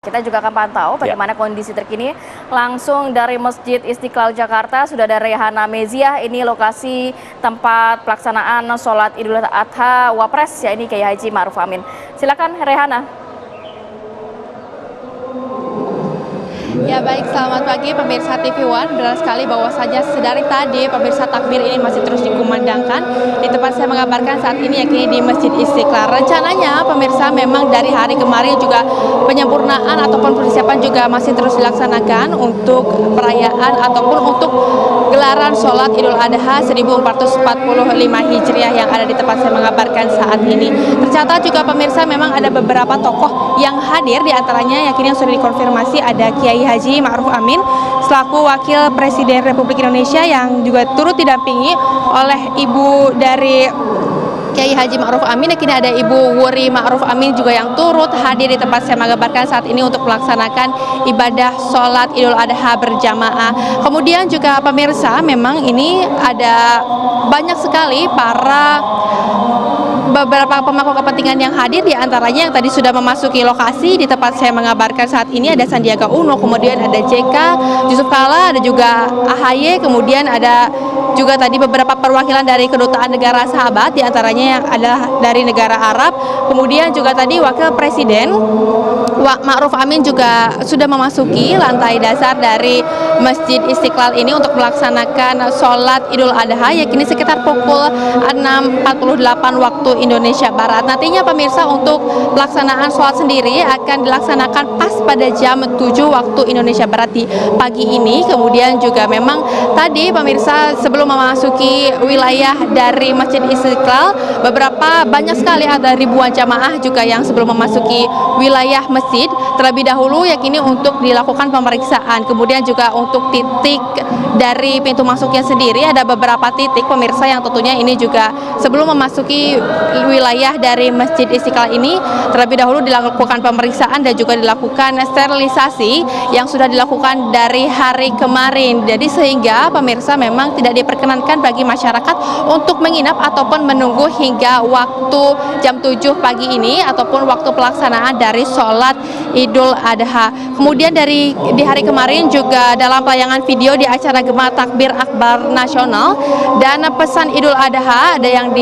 Kita juga akan pantau bagaimana kondisi terkini langsung dari Masjid Istiqlal Jakarta. Sudah ada Rehana Meziah, ini lokasi tempat pelaksanaan sholat Idul Adha Wapres, ya ini Kiai Haji Ma'ruf Amin. Silakan Rehana. Ya baik, selamat pagi pemirsa TV One. Benar sekali bahwasanya sedari tadi pemirsa takbir ini masih terus dikumandangkan di tempat saya mengabarkan saat ini, yakni di Masjid Istiqlal. Rencananya pemirsa memang dari hari kemarin juga penyempurnaan ataupun persiapan juga masih terus dilaksanakan untuk perayaan ataupun untuk gelaran sholat Idul Adha 1445 Hijriah yang ada di tempat saya mengabarkan saat ini. Tercatat juga pemirsa memang ada beberapa tokoh yang hadir, di antaranya yakni yang sudah dikonfirmasi ada Kiai Haji Ma'ruf Amin selaku Wakil Presiden Republik Indonesia yang juga turut didampingi oleh ibu dari Kiai Haji Ma'ruf Amin. Kini ada Ibu Wuri Ma'ruf Amin juga yang turut hadir di tempat saya mengabarkan saat ini untuk melaksanakan ibadah sholat Idul Adha berjamaah. Kemudian juga pemirsa memang ini ada banyak sekali beberapa pemangku kepentingan yang hadir, di antaranya yang tadi sudah memasuki lokasi di tempat saya mengabarkan saat ini ada Sandiaga Uno, kemudian ada JK, Yusuf Kala, ada juga AHY, kemudian ada juga tadi beberapa perwakilan dari kedutaan negara sahabat, di antaranya yang adalah dari negara Arab, kemudian juga tadi Wakil Presiden Ma'ruf Amin juga sudah memasuki lantai dasar dari Masjid Istiqlal ini untuk melaksanakan sholat Idul Adha, yakni sekitar pukul 6.48 waktu Indonesia Barat. Nantinya pemirsa untuk pelaksanaan sholat sendiri akan dilaksanakan pas pada jam 7 waktu Indonesia Barat di pagi ini. Kemudian juga memang tadi pemirsa sebelum memasuki wilayah dari Masjid Istiqlal, banyak sekali ada ribuan jamaah juga yang sebelum memasuki wilayah masjid terlebih dahulu yakni untuk dilakukan pemeriksaan. Kemudian juga untuk titik dari pintu masuknya sendiri ada beberapa titik pemirsa yang tentunya ini juga sebelum memasuki wilayah dari Masjid Istiqlal ini terlebih dahulu dilakukan pemeriksaan dan juga dilakukan sterilisasi yang sudah dilakukan dari hari kemarin. Jadi sehingga pemirsa memang tidak diperkenankan bagi masyarakat untuk menginap ataupun menunggu hingga waktu jam 7 pagi ini ataupun waktu pelaksanaan dari sholat Idul Adha. Kemudian di hari kemarin juga dalam tayangan video di acara Gema Takbir Akbar Nasional dan pesan Idul Adha ada yang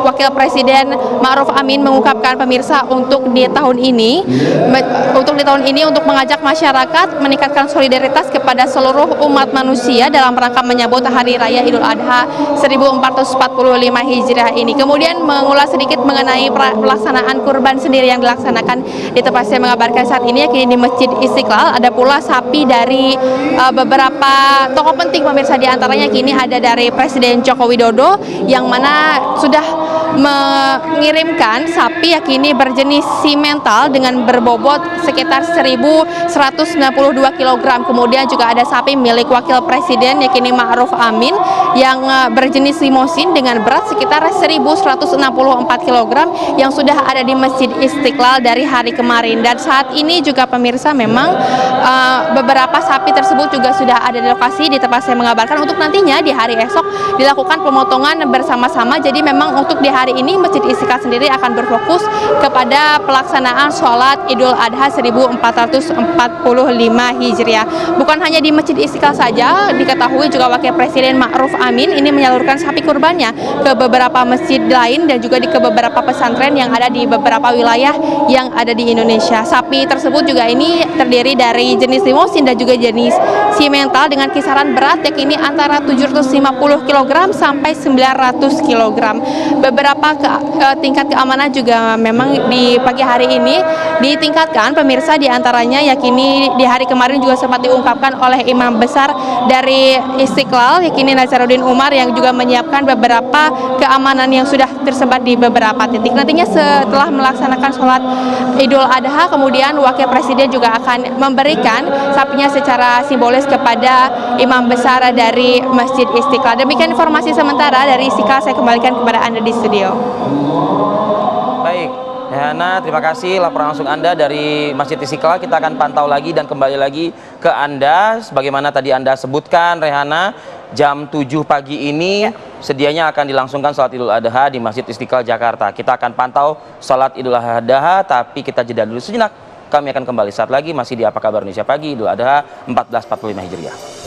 Wakil Presiden Ma'ruf Amin mengungkapkan pemirsa untuk di tahun ini untuk mengajak masyarakat meningkatkan solidaritas kepada seluruh umat manusia dalam rangka menyambut Hari Raya Idul Adha 1445 Hijriah ini. Kemudian mengulas sedikit mengenai pelaksanaan kurban sendiri yang dilaksanakan di tempat saya mengabarkan saat ini, yakni di Masjid Istiqlal. Ada pula sapi dari beberapa tokoh penting pemirsa, di antaranya kini ada dari Presiden Joko Widodo yang mana sudah mengirimkan sapi yakni berjenis simental dengan berbobot sekitar 1.192 kg. Kemudian juga ada sapi milik Wakil Presiden yakni Ma'ruf Amin yang berjenis limosin dengan berat sekitar 1.164 kg yang sudah ada di Masjid Istiqlal dari hari kemarin. Dan saat ini juga pemirsa memang beberapa sapi tersebut juga sudah ada di lokasi di tempat saya mengabarkan untuk nantinya di hari esok dilakukan pemotongan bersama-sama. Jadi memang untuk di hari ini Masjid Istiqlal sendiri akan berfokus kepada pelaksanaan sholat Idul Adha 1445 Hijriah. Bukan hanya di Masjid Istiqlal saja, diketahui juga Wakil Presiden Ma'ruf Amin ini menyalurkan sapi kurbannya ke beberapa masjid lain dan juga ke beberapa pesantren yang ada di beberapa wilayah yang ada di Indonesia. Sapi tersebut juga ini terdiri dari jenis limosin dan juga jenis simental dengan kisaran berat yakni antara 750 kg sampai 900 kg. Beberapa tingkat keamanan juga memang di pagi hari ini ditingkatkan pemirsa, di antaranya yakni di hari kemarin juga sempat diungkapkan oleh Imam Besar dari Istiqlal yakni Nazaruddin Umar yang juga menyiapkan beberapa keamanan yang sudah tersebar di beberapa titik. Nantinya setelah melaksanakan sholat Idul Adha, kemudian Wakil Presiden juga akan memberikan sapinya secara simbolis kepada Imam Besar dari Masjid Istiqlal. Demikian informasi sementara dari Istiqlal, saya kembalikan kepada Anda di studio. Baik, Rehana, terima kasih laporan langsung Anda dari Masjid Istiqlal. Kita akan pantau lagi dan kembali lagi ke Anda. Sebagaimana tadi Anda sebutkan, Rehana, jam 7 pagi ini sedianya akan dilangsungkan sholat Idul Adha di Masjid Istiqlal Jakarta. Kita akan pantau sholat Idul Adha, tapi kita jeda dulu sejenak. Kami akan kembali saat lagi, masih di Apa Kabar Indonesia Pagi Idul Adha 1445 Hijriah.